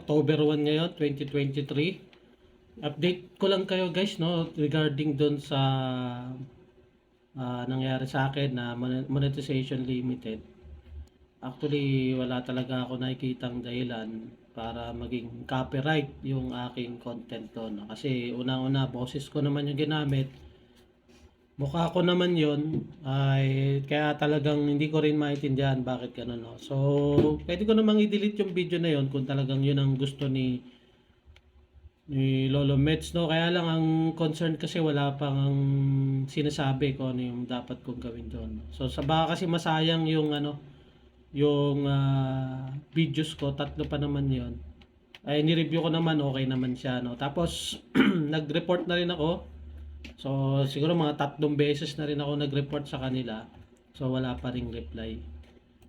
October 1 ngayon, 2023. Update ko lang kayo guys, no, regarding doon sa nangyari sa akin na monetization limited. Actually, wala talaga ako nakikitang dahilan para maging copyright yung aking content doon. Kasi unang-una, boses ko naman yung ginamit. Mukha ko naman yon, ay kaya talagang hindi ko rin maintindihan bakit gano'n, no. So, pwede ko namang i-delete yung video na yon kung talagang yun ang gusto ni Lolo Mets, no. Kaya lang ang concern kasi wala pang sinasabi ko ano yung dapat kong gawin doon. So, sa baka kasi masayang yung yung videos ko, tatlo pa naman yon. Ay ni-review ko naman, okay naman siya, no. Tapos nag-report na rin ako. So, siguro mga 3 beses na rin ako nag-report sa kanila. So, wala pa ring reply.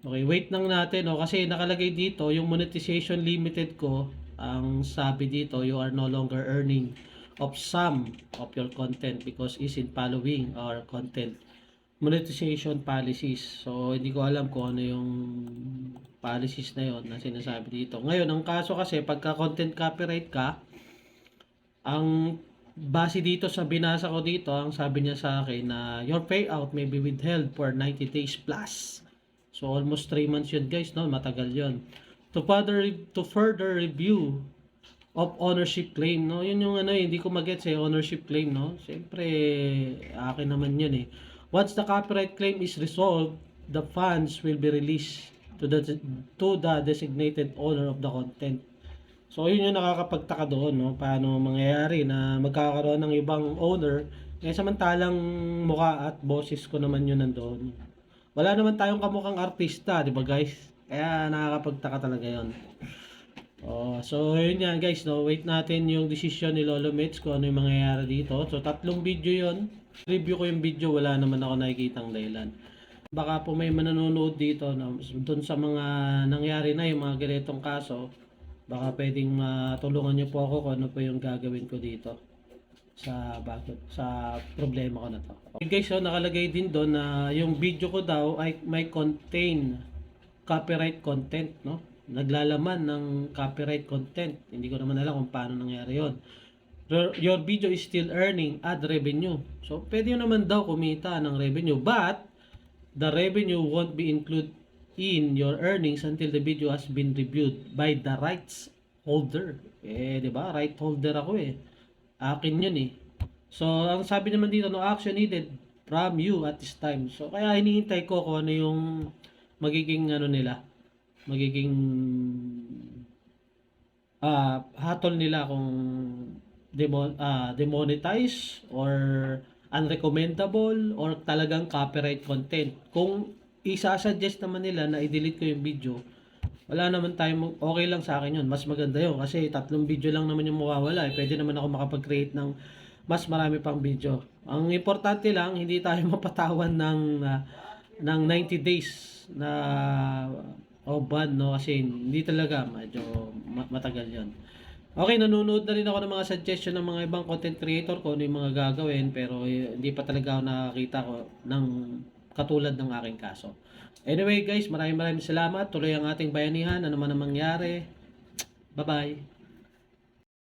Okay, wait lang natin, no? Kasi nakalagay dito, yung monetization limited ko, ang sabi dito, you are no longer earning of some of your content because isn't following our content monetization policies. So, hindi ko alam kung ano yung policies na yon na sinasabi dito. Ngayon, ang kaso kasi, pagka content copyright ka, ang base dito sa binasa ko dito, ang sabi niya sa akin na your payout may be withheld for 90 days plus. So almost 3 months yun guys, no? Matagal yun. To further review of ownership claim, no? Yun yung hindi ko magets ownership claim, no? Siyempre, akin naman yun eh. Once the copyright claim is resolved, the funds will be released to the designated owner of the content. So, yun yung nakakapagtaka doon, no? Paano mangyayari na magkakaroon ng ibang owner, samantalang mukha at boses ko naman yun nandoon. Wala naman tayong kamukhang artista, di ba guys? Kaya nakakapagtaka talaga yun. So, yun yan guys, no? Wait natin yung decision ni Lolo Mets kung ano yung mangyayari dito. So, 3 video yun. Review ko yung video, wala naman ako nakikitang dahilan. Baka po may manonood dito na doon sa mga nangyari na yung mga ganitong kaso, baka pwedeng matulungan niyo po ako kung ano po yung gagawin ko dito sa problema ko na to. Okay guys, so nakalagay din doon na yung video ko daw ay may contain copyright content, no? Naglalaman ng copyright content. Hindi ko naman alam kung paano nangyari yon. Your video is still earning ad revenue. So, pwede naman daw kumita ng revenue, but the revenue won't be included in your earnings until the video has been reviewed by the rights holder. Di ba? Right holder ako eh. Akin yun eh. So, ang sabi naman dito, no action needed from you at this time. So, kaya hinihintay ko kung ano yung magiging magiging hatol nila kung demonetize or unrecommendable or talagang copyright content. Kung isa-suggest naman nila na i-delete ko yung video, wala naman tayong, okay lang sa akin yun. Mas maganda yun kasi 3 video lang naman yung mawawala. Pwede naman ako makapag-create ng mas marami pang video. Ang importante lang, hindi tayo mapatawan ng 90 days na ban, no? Kasi hindi talaga, medyo matagal yon. Okay, nanonood na rin ako ng mga suggestion ng mga ibang content creator ko ano yung mga gagawin, pero hindi pa talaga ako nakakita ko ng katulad ng aking kaso. Anyway guys, maraming salamat. Tuloy ang ating bayanihan. Ano man ang mangyari. Bye-bye.